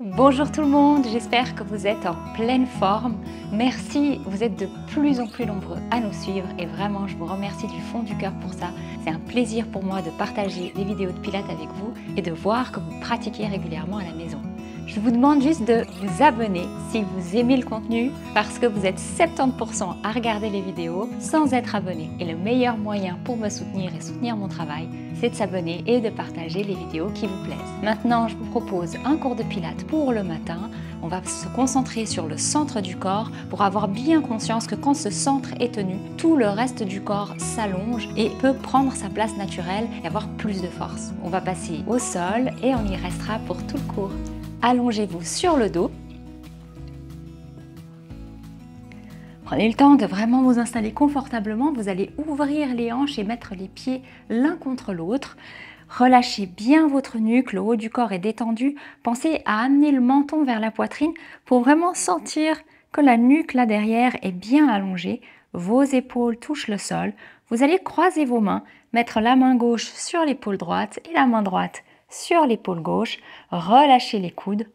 Bonjour tout le monde, j'espère que vous êtes en pleine forme. Merci, vous êtes de plus en plus nombreux à nous suivre et vraiment je vous remercie du fond du cœur pour ça. C'est un plaisir pour moi de partager des vidéos de pilates avec vous et de voir que vous pratiquez régulièrement à la maison. Je vous demande juste de vous abonner si vous aimez le contenu parce que vous êtes 70% à regarder les vidéos sans être abonné. Et le meilleur moyen pour me soutenir et soutenir mon travail, c'est de s'abonner et de partager les vidéos qui vous plaisent. Maintenant, je vous propose un cours de pilates pour le matin. On va se concentrer sur le centre du corps pour avoir bien conscience que quand ce centre est tenu, tout le reste du corps s'allonge et peut prendre sa place naturelle et avoir plus de force. On va passer au sol et on y restera pour tout le cours. Allongez-vous sur le dos. Prenez le temps de vraiment vous installer confortablement. Vous allez ouvrir les hanches et mettre les pieds l'un contre l'autre. Relâchez bien votre nuque, le haut du corps est détendu. Pensez à amener le menton vers la poitrine pour vraiment sentir que la nuque là derrière est bien allongée. Vos épaules touchent le sol. Vous allez croiser vos mains, mettre la main gauche sur l'épaule droite et la main droite sur l'épaule gauche. Relâchez les coudes.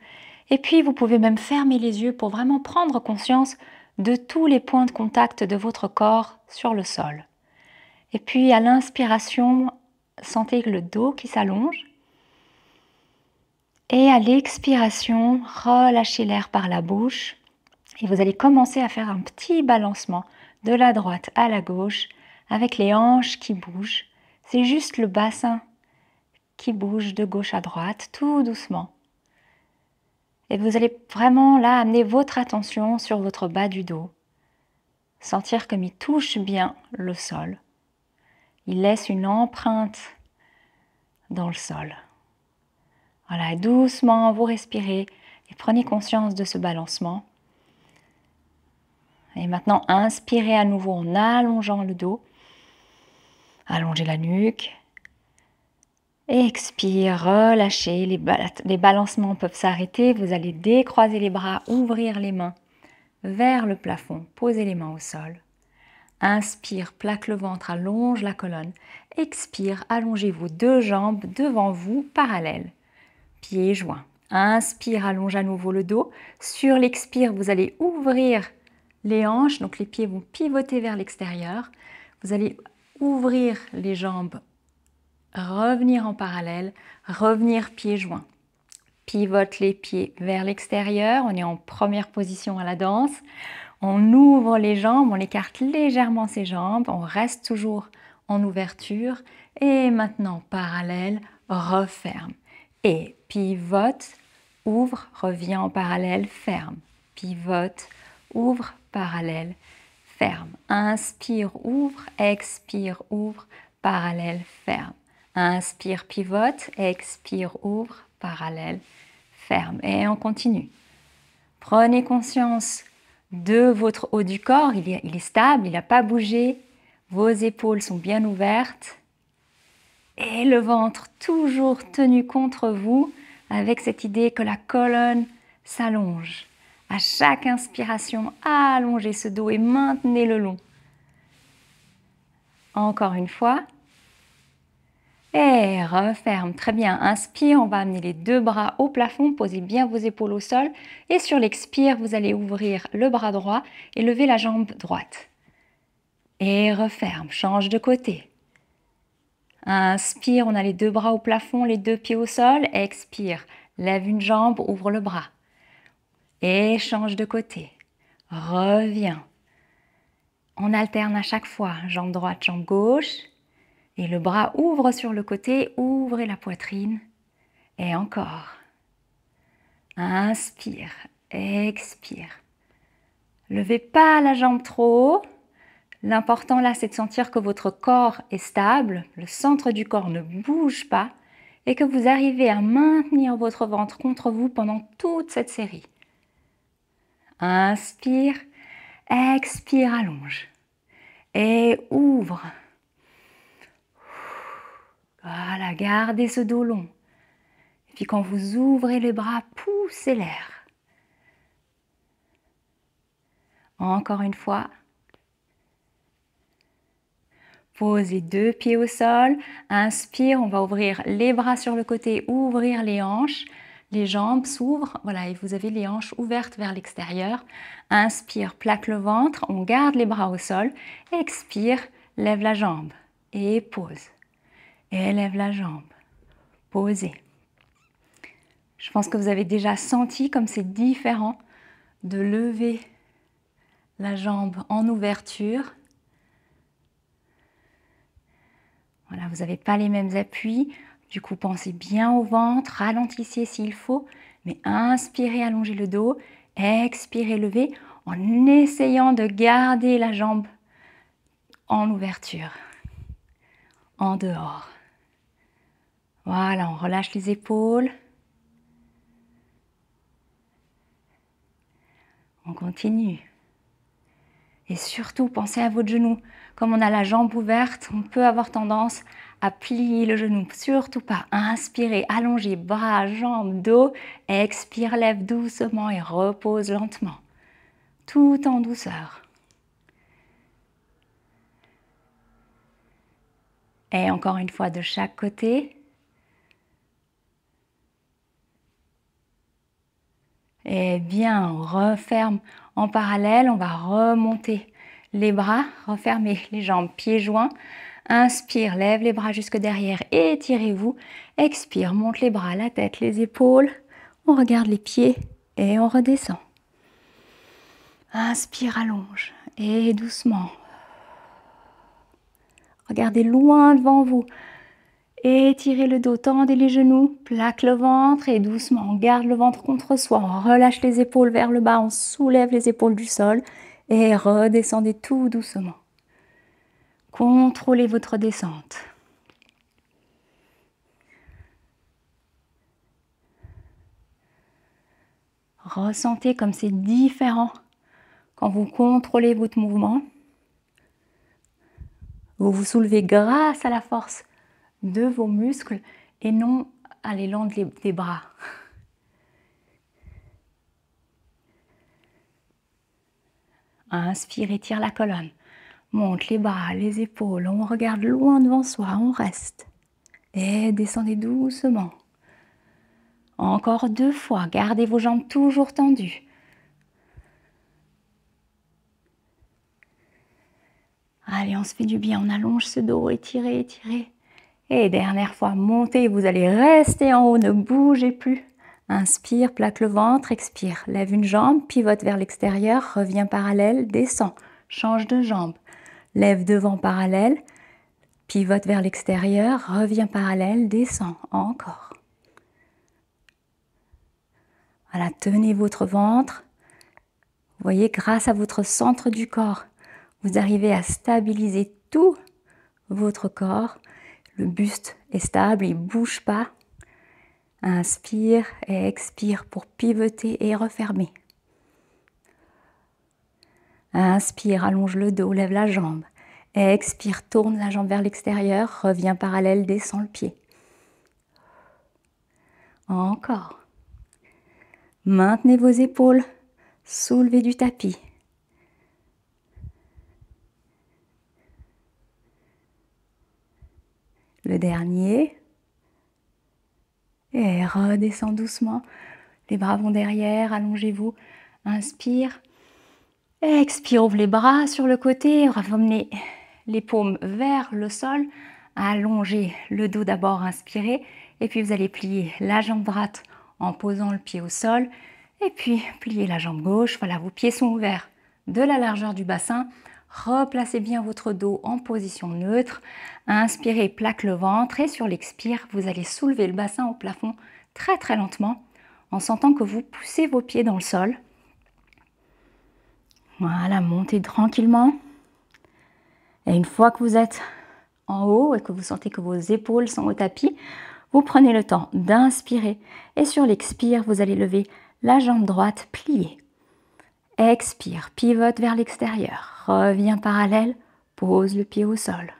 Et puis vous pouvez même fermer les yeux pour vraiment prendre conscience de tous les points de contact de votre corps sur le sol. Et puis à l'inspiration, sentez le dos qui s'allonge. Et à l'expiration, relâchez l'air par la bouche. Et vous allez commencer à faire un petit balancement de la droite à la gauche avec les hanches qui bougent. C'est juste le bassin qui bouge de gauche à droite, tout doucement. Et vous allez vraiment là amener votre attention sur votre bas du dos. Sentir comme il touche bien le sol. Il laisse une empreinte dans le sol. Voilà, doucement, vous respirez et prenez conscience de ce balancement. Et maintenant, inspirez à nouveau en allongeant le dos. Allongez la nuque. Expire, relâchez. Les balancements peuvent s'arrêter. Vous allez décroiser les bras, ouvrir les mains vers le plafond. Posez les mains au sol. Inspire, plaque le ventre, allonge la colonne. Expire, allongez vos deux jambes devant vous, parallèles. Pieds joints. Inspire, allonge à nouveau le dos. Sur l'expire, vous allez ouvrir les hanches, donc les pieds vont pivoter vers l'extérieur. Vous allez ouvrir les jambes, revenir en parallèle, revenir pieds joints. Pivote les pieds vers l'extérieur, on est en première position à la danse. On ouvre les jambes, on écarte légèrement ses jambes, on reste toujours en ouverture. Et maintenant, parallèle, referme. Et pivote, ouvre, revient en parallèle, ferme. Pivote, ouvre, parallèle, ferme. Inspire, ouvre, expire, ouvre, parallèle, ferme. Inspire, pivote, expire, ouvre, parallèle, ferme. Et on continue. Prenez conscience de votre haut du corps, il est stable, il n'a pas bougé. Vos épaules sont bien ouvertes. Et le ventre toujours tenu contre vous avec cette idée que la colonne s'allonge. À chaque inspiration, allongez ce dos et maintenez le long. Encore une fois. Et referme. Très bien. Inspire, on va amener les deux bras au plafond. Posez bien vos épaules au sol. Et sur l'expire, vous allez ouvrir le bras droit et lever la jambe droite. Et referme. Change de côté. Inspire, on a les deux bras au plafond, les deux pieds au sol. Expire, lève une jambe, ouvre le bras. Et change de côté. Reviens. On alterne à chaque fois, jambe droite, jambe gauche. Et le bras ouvre sur le côté, ouvrez la poitrine. Et encore. Inspire, expire. Levez pas la jambe trop haut. L'important là, c'est de sentir que votre corps est stable, le centre du corps ne bouge pas et que vous arrivez à maintenir votre ventre contre vous pendant toute cette série. Inspire, expire, allonge et ouvre. Voilà, gardez ce dos long. Et puis quand vous ouvrez les bras, poussez l'air. Encore une fois. Posez deux pieds au sol. Inspire, on va ouvrir les bras sur le côté, ouvrir les hanches. les jambes s'ouvrent, voilà, et vous avez les hanches ouvertes vers l'extérieur. Inspire, plaque le ventre, on garde les bras au sol. Expire, lève la jambe et pose. Élève la jambe, posez. Je pense que vous avez déjà senti comme c'est différent de lever la jambe en ouverture. Voilà, vous n'avez pas les mêmes appuis. Du coup, pensez bien au ventre, ralentissez s'il faut, mais inspirez, allongez le dos, expirez, levez, en essayant de garder la jambe en ouverture, en dehors. Voilà, on relâche les épaules. On continue. Et surtout, pensez à votre genou. Comme on a la jambe ouverte, on peut avoir tendance à plier le genou. Surtout pas. Inspirez, allongez, bras, jambes, dos. Expire, lève doucement et repose lentement. Tout en douceur. Et encore une fois de chaque côté. Et bien, on referme en parallèle. On va remonter les bras, refermer les jambes, pieds joints. Inspire, lève les bras jusque derrière, étirez-vous. Expire, monte les bras, la tête, les épaules. On regarde les pieds et on redescend. Inspire, allonge et doucement. Regardez loin devant vous. Étirez le dos, tendez les genoux, plaque le ventre et doucement, on garde le ventre contre soi. On relâche les épaules vers le bas, on soulève les épaules du sol et redescendez tout doucement. Contrôlez votre descente. Ressentez comme c'est différent quand vous contrôlez votre mouvement. Vous vous soulevez grâce à la force de vos muscles et non à l'élan des bras. Inspire, étire la colonne. Monte les bras, les épaules, on regarde loin devant soi, on reste. Et descendez doucement. Encore 2 fois, gardez vos jambes toujours tendues. Allez, on se fait du bien, on allonge ce dos, étirez, étirez. Et dernière fois, montez, vous allez rester en haut, ne bougez plus. Inspire, plaque le ventre, expire. Lève une jambe, pivote vers l'extérieur, reviens parallèle, descend. Change de jambe. Lève devant parallèle, pivote vers l'extérieur, reviens parallèle, descend. Encore. Voilà, tenez votre ventre. Vous voyez, grâce à votre centre du corps, vous arrivez à stabiliser tout votre corps. Le buste est stable, il ne bouge pas. Inspire et expire pour pivoter et refermer. Inspire, allonge le dos, lève la jambe. Expire, tourne la jambe vers l'extérieur, reviens parallèle, descend le pied. Encore. Maintenez vos épaules, soulevez du tapis. Le dernier. Et redescend doucement. Les bras vont derrière, allongez-vous. Inspire. Expire, ouvre les bras sur le côté. Ramenez les paumes vers le sol. Allongez le dos d'abord, inspirez. Et puis vous allez plier la jambe droite en posant le pied au sol. Et puis pliez la jambe gauche. Voilà, vos pieds sont ouverts de la largeur du bassin. Replacez bien votre dos en position neutre. Inspirez, plaque le ventre et sur l'expire, vous allez soulever le bassin au plafond très très lentement en sentant que vous poussez vos pieds dans le sol. Voilà, montez tranquillement. Et une fois que vous êtes en haut et que vous sentez que vos épaules sont au tapis, vous prenez le temps d'inspirer et sur l'expire, vous allez lever la jambe droite pliée. Expire, pivote vers l'extérieur, reviens parallèle, pose le pied au sol,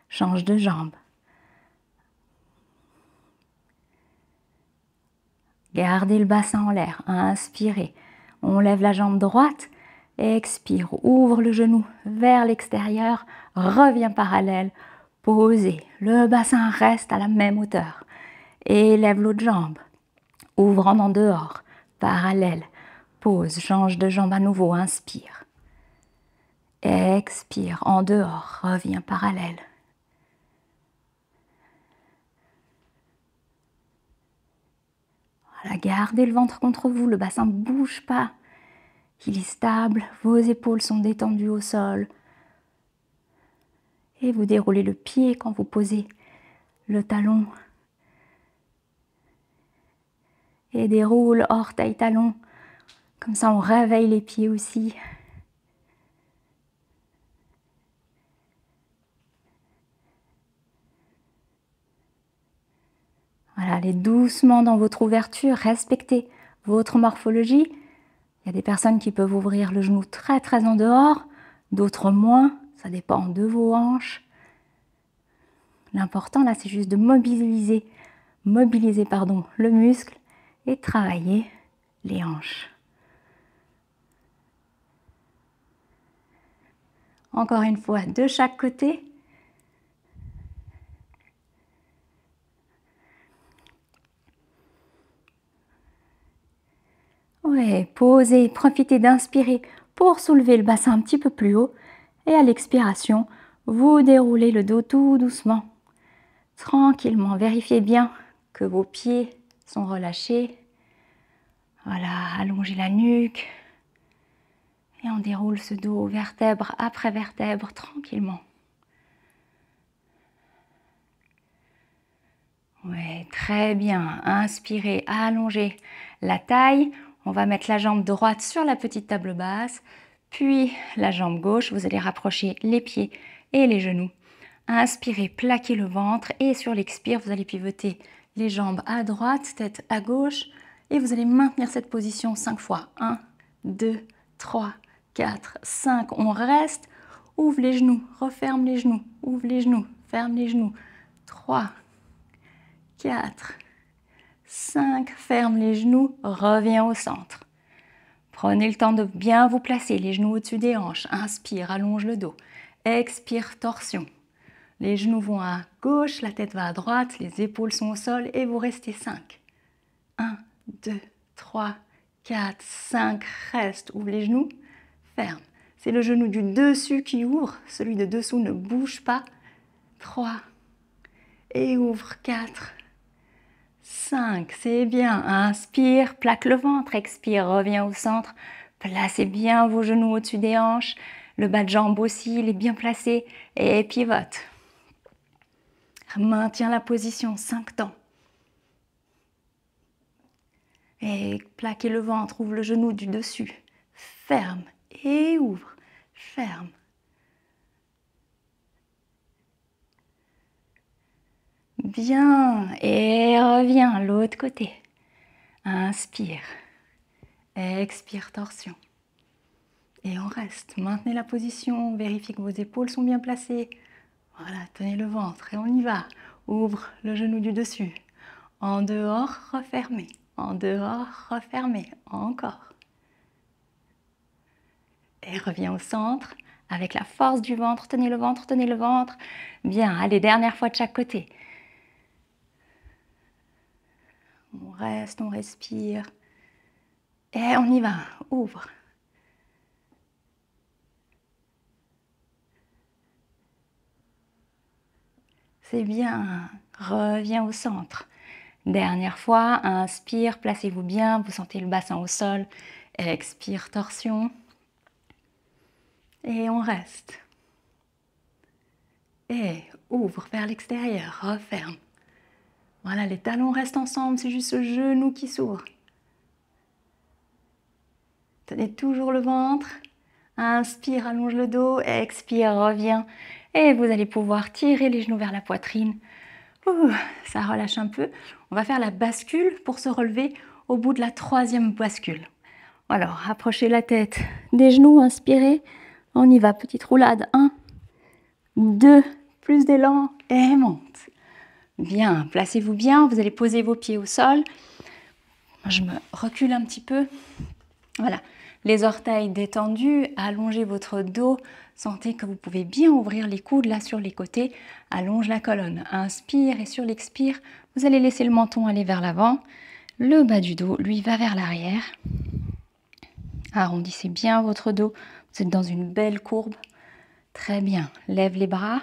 change de jambe. Gardez le bassin en l'air, inspirez, on lève la jambe droite, expire, ouvre le genou vers l'extérieur, reviens parallèle, posez, le bassin reste à la même hauteur. Élève l'autre jambe, Ouvrant en dehors, parallèle. Pause, change de jambe à nouveau, inspire. Expire, en dehors, reviens parallèle. Voilà, gardez le ventre contre vous, le bassin ne bouge pas. Il est stable, vos épaules sont détendues au sol. Et vous déroulez le pied quand vous posez le talon. Et déroule orteil talon. Comme ça, on réveille les pieds aussi. Voilà, allez doucement dans votre ouverture, respectez votre morphologie. Il y a des personnes qui peuvent ouvrir le genou très très en dehors, d'autres moins, ça dépend de vos hanches. L'important là, c'est juste de mobiliser le muscle et travailler les hanches. Encore une fois, de chaque côté. Ouais, posez, profitez d'inspirer pour soulever le bassin un petit peu plus haut. Et à l'expiration, vous déroulez le dos tout doucement, tranquillement. Vérifiez bien que vos pieds sont relâchés. Voilà, allongez la nuque. Et on déroule ce dos vertèbre après vertèbre tranquillement. Ouais, très bien. Inspirez, allongez la taille. On va mettre la jambe droite sur la petite table basse, puis la jambe gauche. Vous allez rapprocher les pieds et les genoux. Inspirez, plaquez le ventre et sur l'expire, vous allez pivoter les jambes à droite, tête à gauche et vous allez maintenir cette position 5 fois. 1, 2, 3, 4, 5. On reste. Ouvre les genoux, referme les genoux, ouvre les genoux, ferme les genoux. 3, 4, 5, ferme les genoux, reviens au centre. Prenez le temps de bien vous placer, les genoux au-dessus des hanches. Inspire, allonge le dos. Expire, torsion. Les genoux vont à gauche, la tête va à droite, les épaules sont au sol et vous restez 5. 1, 2, 3, 4, 5, reste. Ouvre les genoux, ferme. C'est le genou du dessus qui ouvre, celui de dessous ne bouge pas. 3, et ouvre, 4, 5, c'est bien. Inspire, plaque le ventre, expire, reviens au centre. Placez bien vos genoux au-dessus des hanches. Le bas de jambe aussi, il est bien placé. Et pivote. Maintiens la position 5 temps. Et plaquez le ventre, ouvre le genou du dessus. Ferme et ouvre. Ferme. Bien. Et reviens l'autre côté. Inspire. Expire, torsion. Et on reste. Maintenez la position. Vérifiez que vos épaules sont bien placées. Voilà, tenez le ventre et on y va. Ouvre le genou du dessus. En dehors, refermez. En dehors, refermez. Encore. Et reviens au centre avec la force du ventre. Tenez le ventre, tenez le ventre. Bien, allez, dernière fois de chaque côté. On reste, on respire. Et on y va. Ouvre. C'est bien. Reviens au centre. Dernière fois, inspire, placez-vous bien, vous sentez le bassin au sol. Expire, torsion. Et on reste. Et ouvre vers l'extérieur, referme. Voilà, les talons restent ensemble, c'est juste le genou qui s'ouvre. Tenez toujours le ventre. Inspire, allonge le dos. Expire, reviens. Et vous allez pouvoir tirer les genoux vers la poitrine. Ouh, ça relâche un peu. On va faire la bascule pour se relever au bout de la 3e bascule. Alors, rapprochez la tête des genoux, inspirez. On y va, petite roulade. 1, 2, plus d'élan et monte. Bien, placez-vous bien. Vous allez poser vos pieds au sol. Je me recule un petit peu. Voilà, les orteils détendus, allongez votre dos. Sentez que vous pouvez bien ouvrir les coudes là sur les côtés. Allonge la colonne. Inspire et sur l'expire, vous allez laisser le menton aller vers l'avant. Le bas du dos, lui, va vers l'arrière. Arrondissez bien votre dos. Vous êtes dans une belle courbe. Très bien. Lève les bras.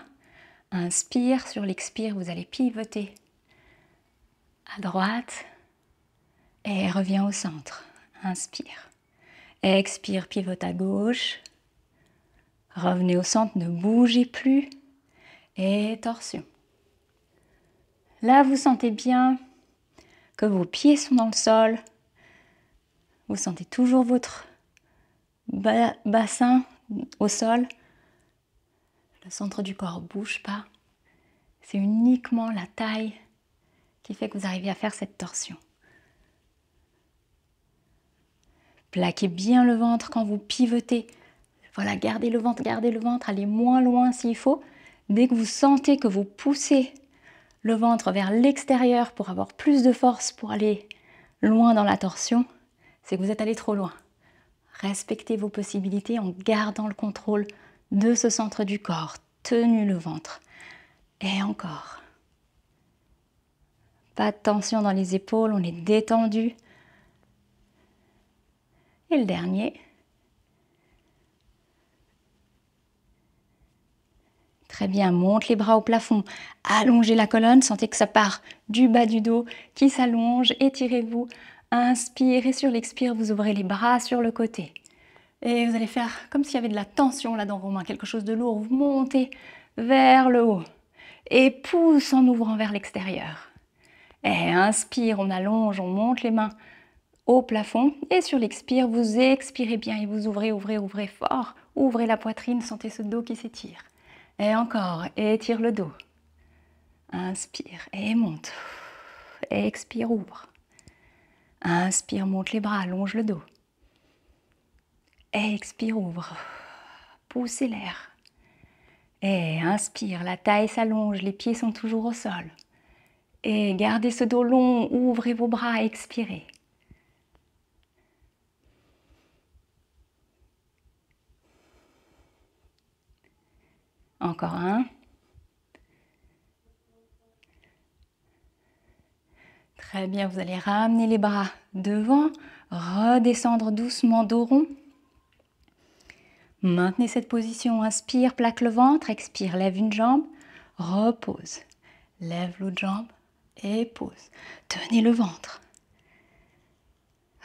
Inspire. Sur l'expire, vous allez pivoter à droite. Et reviens au centre. Inspire. Expire, pivote à gauche. Revenez au centre, ne bougez plus. Et torsion. Là, vous sentez bien que vos pieds sont dans le sol. Vous sentez toujours votre bassin au sol. Le centre du corps ne bouge pas. C'est uniquement la taille qui fait que vous arrivez à faire cette torsion. Plaquez bien le ventre quand vous pivotez. Voilà, gardez le ventre, allez moins loin s'il faut. Dès que vous sentez que vous poussez le ventre vers l'extérieur pour avoir plus de force pour aller loin dans la torsion, c'est que vous êtes allé trop loin. Respectez vos possibilités en gardant le contrôle de ce centre du corps. Tenez le ventre. Et encore. Pas de tension dans les épaules, on est détendu. Et le dernier. Très bien, monte les bras au plafond, allongez la colonne, sentez que ça part du bas du dos qui s'allonge, étirez-vous, inspirez, sur l'expire, vous ouvrez les bras sur le côté. Et vous allez faire comme s'il y avait de la tension là dans vos mains, quelque chose de lourd, vous montez vers le haut et pousse en ouvrant vers l'extérieur. Et inspire, on allonge, on monte les mains au plafond et sur l'expire, vous expirez bien et vous ouvrez, ouvrez fort, ouvrez la poitrine, sentez ce dos qui s'étire. Et encore, étire le dos. Inspire et monte. Expire, ouvre. Inspire, monte les bras, allonge le dos. Expire, ouvre. Poussez l'air. Et inspire, la taille s'allonge, les pieds sont toujours au sol. Et gardez ce dos long, ouvrez vos bras, expirez. Encore un. Très bien, vous allez ramener les bras devant, redescendre doucement dos rond. Maintenez cette position, inspire, plaque le ventre, expire, lève une jambe, repose. Lève l'autre jambe et pose. Tenez le ventre.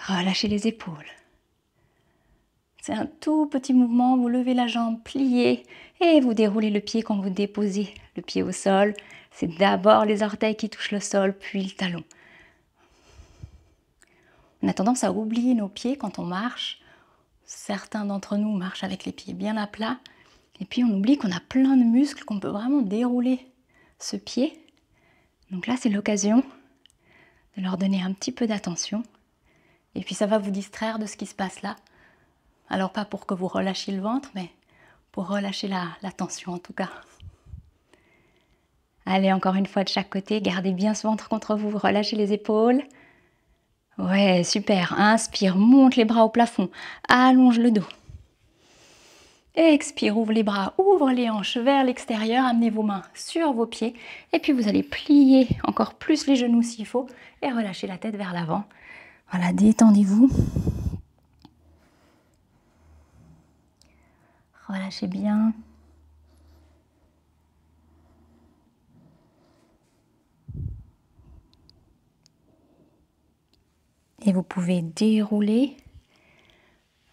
Relâchez les épaules. C'est un tout petit mouvement, vous levez la jambe, pliez et vous déroulez le pied quand vous déposez le pied au sol. C'est d'abord les orteils qui touchent le sol, puis le talon. On a tendance à oublier nos pieds quand on marche. Certains d'entre nous marchent avec les pieds bien à plat. Et puis on oublie qu'on a plein de muscles, qu'on peut vraiment dérouler ce pied. Donc là, c'est l'occasion de leur donner un petit peu d'attention. Et puis ça va vous distraire de ce qui se passe là. Alors pas pour que vous relâchiez le ventre, mais pour relâcher la tension en tout cas. Allez, encore une fois de chaque côté, gardez bien ce ventre contre vous, relâchez les épaules. Ouais, super. Inspire, monte les bras au plafond, allonge le dos. Expire, ouvre les bras, ouvre les hanches vers l'extérieur, amenez vos mains sur vos pieds. Et puis vous allez plier encore plus les genoux s'il faut et relâcher la tête vers l'avant. Voilà, détendez-vous. Relâchez bien. Et vous pouvez dérouler.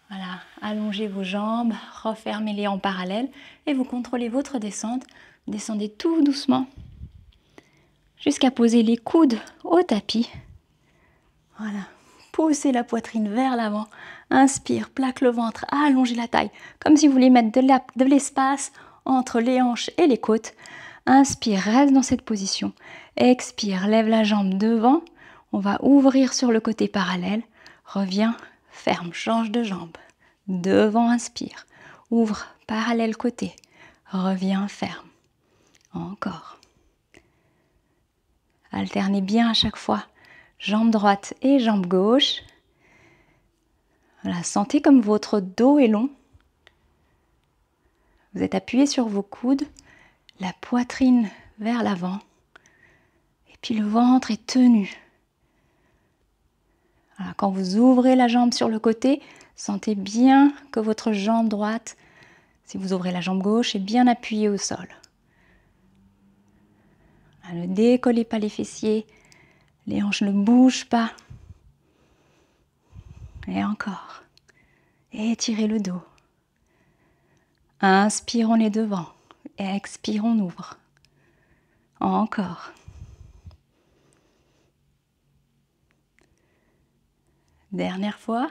Voilà, allongez vos jambes, refermez-les en parallèle et vous contrôlez votre descente. Descendez tout doucement jusqu'à poser les coudes au tapis. Voilà, poussez la poitrine vers l'avant. Inspire, plaque le ventre, allongez la taille, comme si vous voulez mettre de l'espace entre les hanches et les côtes. Inspire, reste dans cette position. Expire, lève la jambe devant. On va ouvrir sur le côté parallèle. Reviens, ferme, change de jambe. Devant, inspire. Ouvre, parallèle côté. Reviens, ferme. Encore. Alternez bien à chaque fois. Jambe droite et jambe gauche. Voilà, sentez comme votre dos est long. Vous êtes appuyé sur vos coudes, la poitrine vers l'avant. Et puis le ventre est tenu. Voilà, quand vous ouvrez la jambe sur le côté, sentez bien que votre jambe droite, si vous ouvrez la jambe gauche, est bien appuyée au sol. Ne décollez pas les fessiers, les hanches ne bougent pas. Et encore. Étirez le dos. Inspire, on est devant. Expire, on ouvre. Encore. Dernière fois.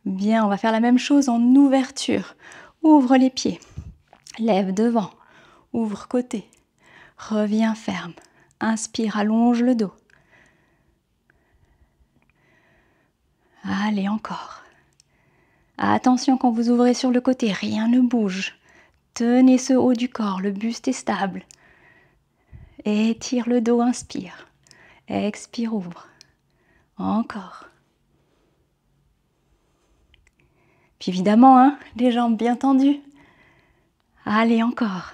Bien, on va faire la même chose en ouverture. Ouvre les pieds. Lève devant. Ouvre côté. Reviens ferme. Inspire, allonge le dos. Allez, encore. Attention quand vous ouvrez sur le côté, rien ne bouge. Tenez ce haut du corps, le buste est stable. Étire le dos, inspire. Expire, ouvre. Encore. Puis évidemment, hein, les jambes bien tendues. Allez, encore.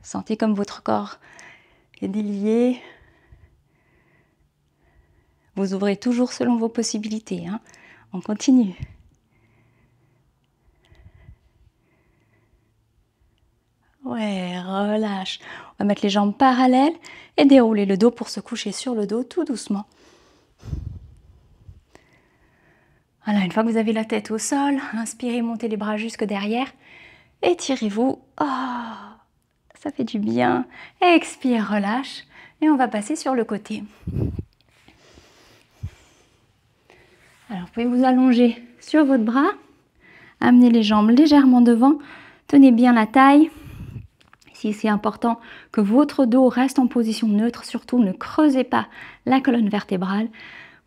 Sentez comme votre corps est délié. Vous ouvrez toujours selon vos possibilités. Hein. On continue. Ouais, relâche. On va mettre les jambes parallèles et dérouler le dos pour se coucher sur le dos tout doucement. Voilà, une fois que vous avez la tête au sol, inspirez, montez les bras jusque derrière. Étirez-vous. Oh, ça fait du bien. Expire, relâche. Et on va passer sur le côté. Alors, vous pouvez vous allonger sur votre bras. Amenez les jambes légèrement devant. Tenez bien la taille. Ici, c'est important que votre dos reste en position neutre. Surtout, ne creusez pas la colonne vertébrale.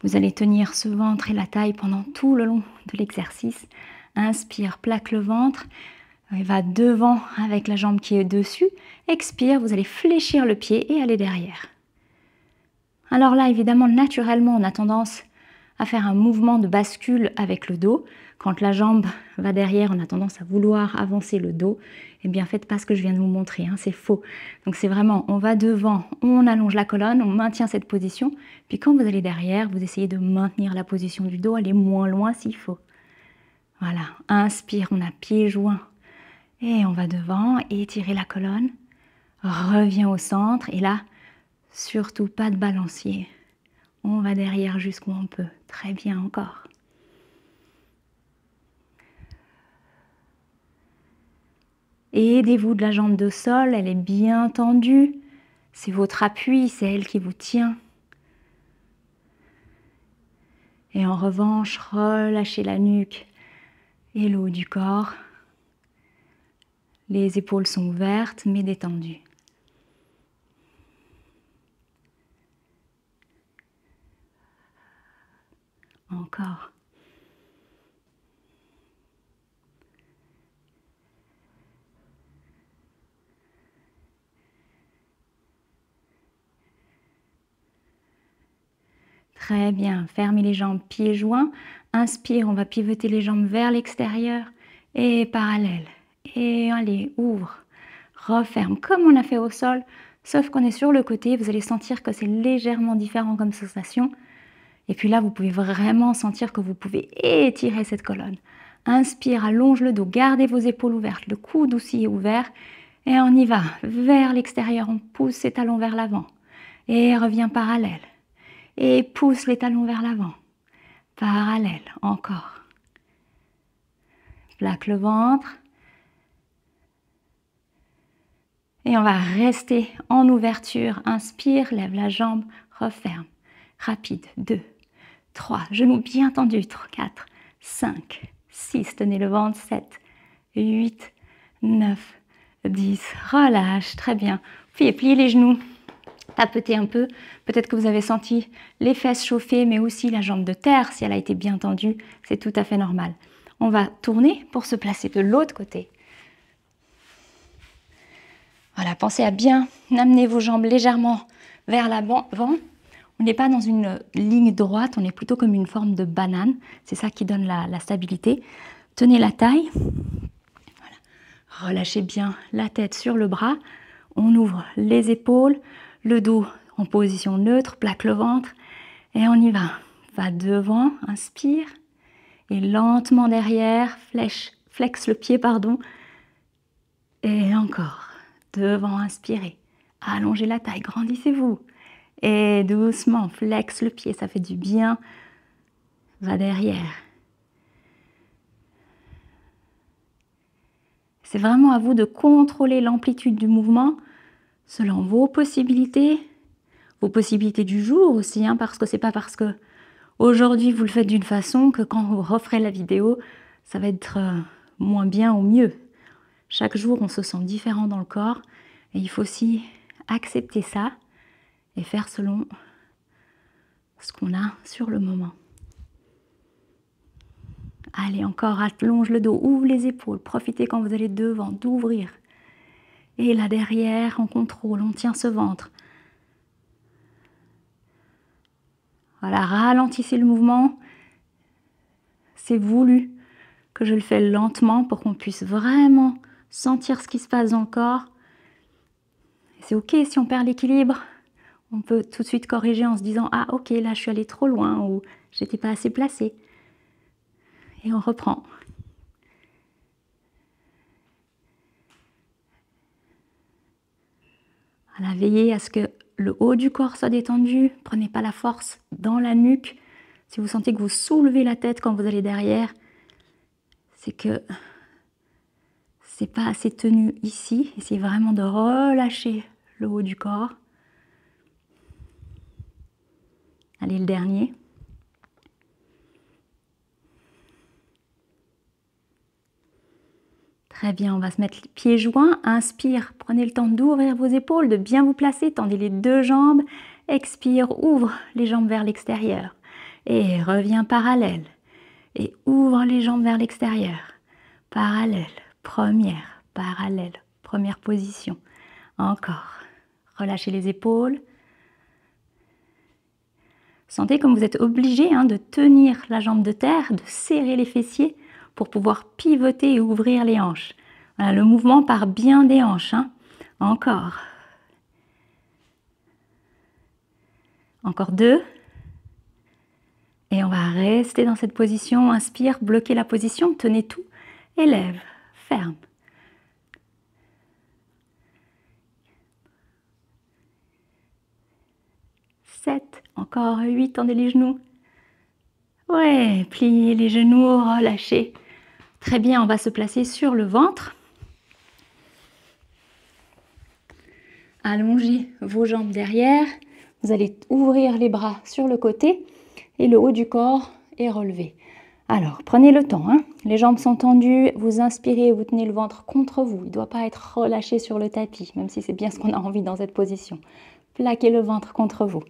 Vous allez tenir ce ventre et la taille pendant tout le long de l'exercice. Inspire, plaque le ventre. Il va devant avec la jambe qui est dessus. Expire, vous allez fléchir le pied et aller derrière. Alors là, évidemment, naturellement, on a tendance à faire un mouvement de bascule avec le dos. Quand la jambe va derrière, on a tendance à vouloir avancer le dos. Eh bien, faites pas ce que je viens de vous montrer, hein, c'est faux. Donc c'est vraiment, on va devant, on allonge la colonne, on maintient cette position. Puis quand vous allez derrière, vous essayez de maintenir la position du dos, aller moins loin s'il faut. Voilà, inspire, on a pieds joints. Et on va devant, étirer la colonne. Reviens au centre. Et là, surtout pas de balancier. On va derrière jusqu'où on peut. Très bien encore. Aidez-vous de la jambe de sol, elle est bien tendue. C'est votre appui, c'est elle qui vous tient. Et en revanche, relâchez la nuque et le haut du corps. Les épaules sont ouvertes mais détendues. Encore. Très bien, fermez les jambes, pieds joints. Inspire, on va pivoter les jambes vers l'extérieur et parallèle. Et allez, ouvre, referme, comme on a fait au sol, sauf qu'on est sur le côté. Vous allez sentir que c'est légèrement différent comme sensation. Et puis là, vous pouvez vraiment sentir que vous pouvez étirer cette colonne. Inspire, allonge le dos, gardez vos épaules ouvertes, le coude aussi est ouvert. Et on y va, vers l'extérieur, on pousse ses talons vers l'avant. Et revient parallèle. Et pousse les talons vers l'avant. Parallèle, encore. Plaque le ventre. Et on va rester en ouverture. Inspire, lève la jambe, referme. Rapide, 2, 3, genoux bien tendus, 4, 5, 6, tenez le ventre, 7, 8, 9, 10, relâche, très bien. Puis pliez les genoux, tapotez un peu, peut-être que vous avez senti les fesses chauffer, mais aussi la jambe de terre, si elle a été bien tendue, c'est tout à fait normal. On va tourner pour se placer de l'autre côté. Voilà, pensez à bien amener vos jambes légèrement vers l'avant. On n'est pas dans une ligne droite, on est plutôt comme une forme de banane. C'est ça qui donne la stabilité. Tenez la taille. Voilà. Relâchez bien la tête sur le bras. On ouvre les épaules, le dos en position neutre, plaque le ventre. Et on y va. Va devant, inspire. Et lentement derrière, flexe le pied, pardon. Et encore. Devant, inspirez. Allongez la taille, grandissez-vous. Et doucement, flexe le pied, ça fait du bien. Va derrière. C'est vraiment à vous de contrôler l'amplitude du mouvement selon vos possibilités du jour aussi, hein, parce que c'est pas parce que aujourd'hui vous le faites d'une façon que quand vous referez la vidéo, ça va être moins bien ou mieux. Chaque jour, on se sent différent dans le corps et il faut aussi accepter ça et faire selon ce qu'on a sur le moment. Allez, encore, allonge le dos, ouvre les épaules, profitez quand vous allez devant d'ouvrir. Et là derrière, on contrôle, on tient ce ventre. Voilà, ralentissez le mouvement. C'est voulu que je le fais lentement pour qu'on puisse vraiment sentir ce qui se passe dans le corps. C'est ok si on perd l'équilibre. On peut tout de suite corriger en se disant « Ah ok, là je suis allée trop loin » ou « J'étais pas assez placée ». Et on reprend. Voilà, veillez à ce que le haut du corps soit détendu. Prenez pas la force dans la nuque. Si vous sentez que vous soulevez la tête quand vous allez derrière, c'est que c'est pas assez tenu ici. Essayez vraiment de relâcher le haut du corps. Allez, le dernier. Très bien, on va se mettre les pieds joints. Inspire, prenez le temps d'ouvrir vos épaules, de bien vous placer. Tendez les deux jambes. Expire, ouvre les jambes vers l'extérieur. Et reviens parallèle. Et ouvre les jambes vers l'extérieur. Parallèle, première position. Encore. Relâchez les épaules. Sentez comme vous êtes obligé de tenir la jambe de terre, de serrer les fessiers pour pouvoir pivoter et ouvrir les hanches. Voilà, le mouvement part bien des hanches. Encore. Encore 2. Et on va rester dans cette position. Inspire, bloquez la position, tenez tout. Élève, ferme. 7, encore 8, tendez les genoux. Ouais, pliez les genoux, relâchez. Très bien, on va se placer sur le ventre. Allongez vos jambes derrière. Vous allez ouvrir les bras sur le côté et le haut du corps est relevé. Alors, prenez le temps. Les jambes sont tendues. Vous inspirez, vous tenez le ventre contre vous. Il ne doit pas être relâché sur le tapis, même si c'est bien ce qu'on a envie dans cette position. Plaquez le ventre contre vous.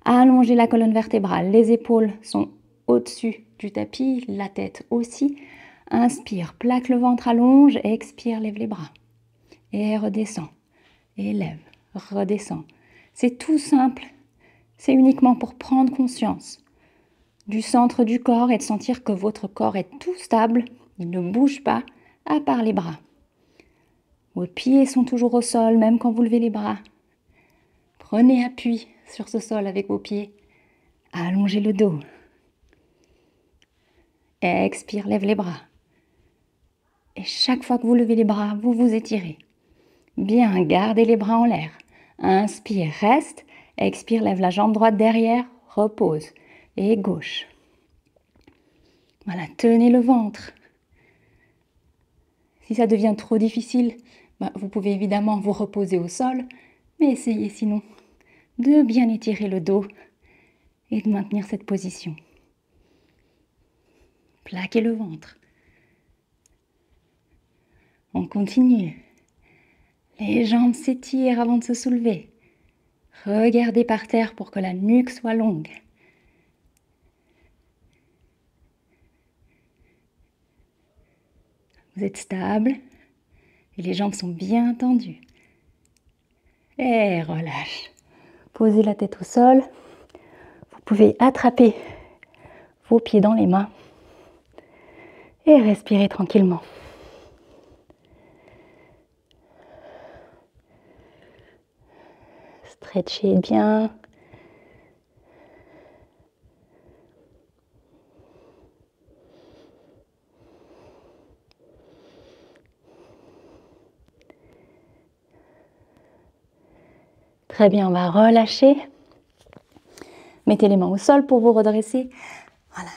Allongez la colonne vertébrale. Les épaules sont au-dessus du tapis, la tête aussi. Inspire, plaque le ventre, allonge. Expire, lève les bras. Et redescend. Et lève, redescend. C'est tout simple. C'est uniquement pour prendre conscience du centre du corps et de sentir que votre corps est tout stable. Il ne bouge pas, à part les bras. Vos pieds sont toujours au sol, même quand vous levez les bras. Prenez appui sur ce sol avec vos pieds. Allongez le dos. Expire, lève les bras. Et chaque fois que vous levez les bras, vous vous étirez. Bien, gardez les bras en l'air. Inspire, reste. Expire, lève la jambe droite derrière, repose. Et gauche. Voilà, tenez le ventre. Si ça devient trop difficile, vous pouvez évidemment vous reposer au sol, mais essayez sinon de bien étirer le dos et de maintenir cette position. Plaquez le ventre. On continue. Les jambes s'étirent avant de se soulever. Regardez par terre pour que la nuque soit longue. Vous êtes stable et les jambes sont bien tendues. Et relâche. Posez la tête au sol. Vous pouvez attraper vos pieds dans les mains et respirer tranquillement. Stretchez bien. Très bien, on va relâcher. Mettez les mains au sol pour vous redresser. Voilà.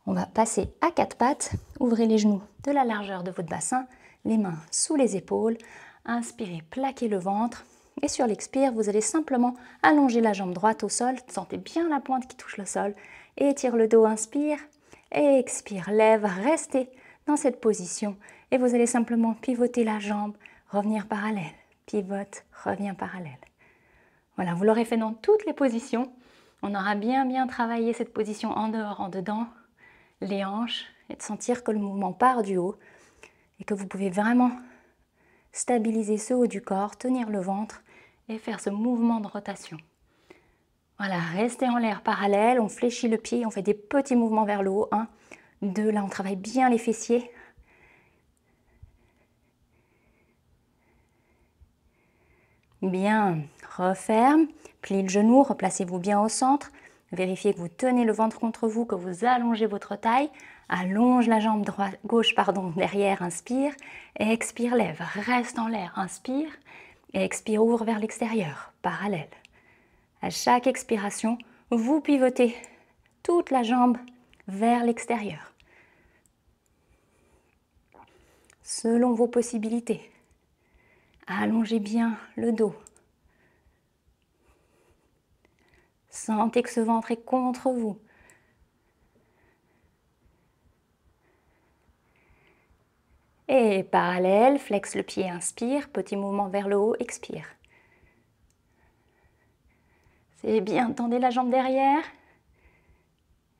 On va passer à quatre pattes. Ouvrez les genoux de la largeur de votre bassin. Les mains sous les épaules. Inspirez, plaquez le ventre. Et sur l'expire, vous allez simplement allonger la jambe droite au sol. Sentez bien la pointe qui touche le sol. Étire le dos, inspire. Et expire, lève, restez dans cette position. Et vous allez simplement pivoter la jambe, revenir parallèle. Pivote, revient parallèle. Voilà, vous l'aurez fait dans toutes les positions. On aura bien travaillé cette position en dehors, en dedans, les hanches, et de sentir que le mouvement part du haut et que vous pouvez vraiment stabiliser ce haut du corps, tenir le ventre et faire ce mouvement de rotation. Voilà, restez en l'air parallèle, on fléchit le pied, on fait des petits mouvements vers le haut. 1, 2, là on travaille bien les fessiers. Bien, referme, plie le genou, replacez-vous bien au centre. Vérifiez que vous tenez le ventre contre vous, que vous allongez votre taille. Allonge la jambe gauche derrière, inspire. Et expire, lève, reste en l'air, inspire. Et expire, ouvre vers l'extérieur, parallèle. À chaque expiration, vous pivotez toute la jambe vers l'extérieur. Selon vos possibilités. Allongez bien le dos. Sentez que ce ventre est contre vous. Et parallèle, flexe le pied, inspire, petit mouvement vers le haut, expire. C'est bien, tendez la jambe derrière.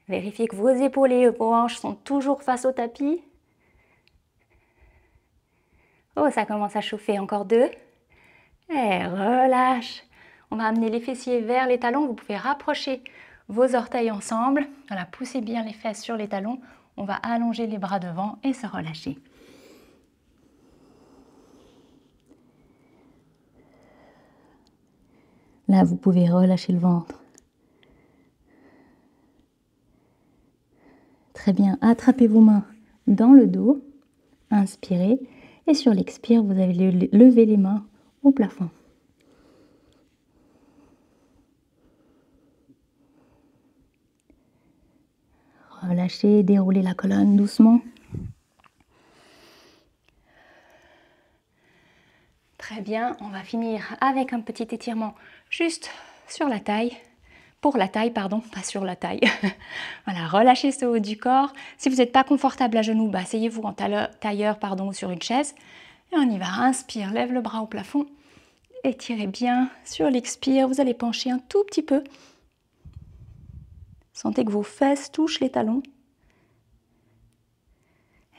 Vérifiez que vos épaules et vos hanches sont toujours face au tapis. Oh, ça commence à chauffer, encore 2. Et relâche. On va amener les fessiers vers les talons. Vous pouvez rapprocher vos orteils ensemble. Voilà, poussez bien les fesses sur les talons. On va allonger les bras devant et se relâcher. Là, vous pouvez relâcher le ventre. Très bien, attrapez vos mains dans le dos. Inspirez. Et sur l'expire, vous allez lever les mains au plafond. Relâchez, déroulez la colonne doucement. Très bien, on va finir avec un petit étirement juste sur la taille. Pour la taille, pardon, pas sur la taille. Voilà, relâchez ce haut du corps. Si vous n'êtes pas confortable à genoux, asseyez-vous en tailleur, sur une chaise. Et on y va, inspire, lève le bras au plafond. Étirez bien sur l'expire, vous allez pencher un tout petit peu. Sentez que vos fesses touchent les talons.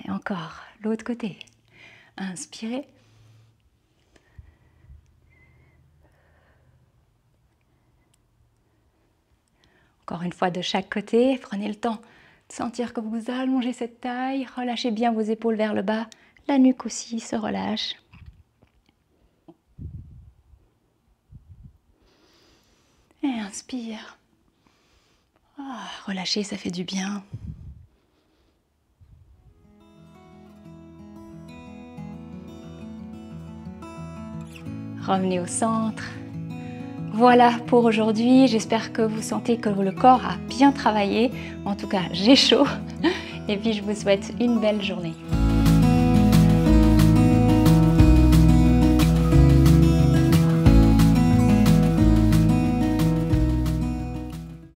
Et encore, l'autre côté. Inspirez. Encore une fois de chaque côté, prenez le temps de sentir que vous allongez cette taille, relâchez bien vos épaules vers le bas, la nuque aussi se relâche. Et inspire. Relâchez, ça fait du bien. Revenez au centre. Voilà pour aujourd'hui, j'espère que vous sentez que le corps a bien travaillé. En tout cas, j'ai chaud. Et puis je vous souhaite une belle journée.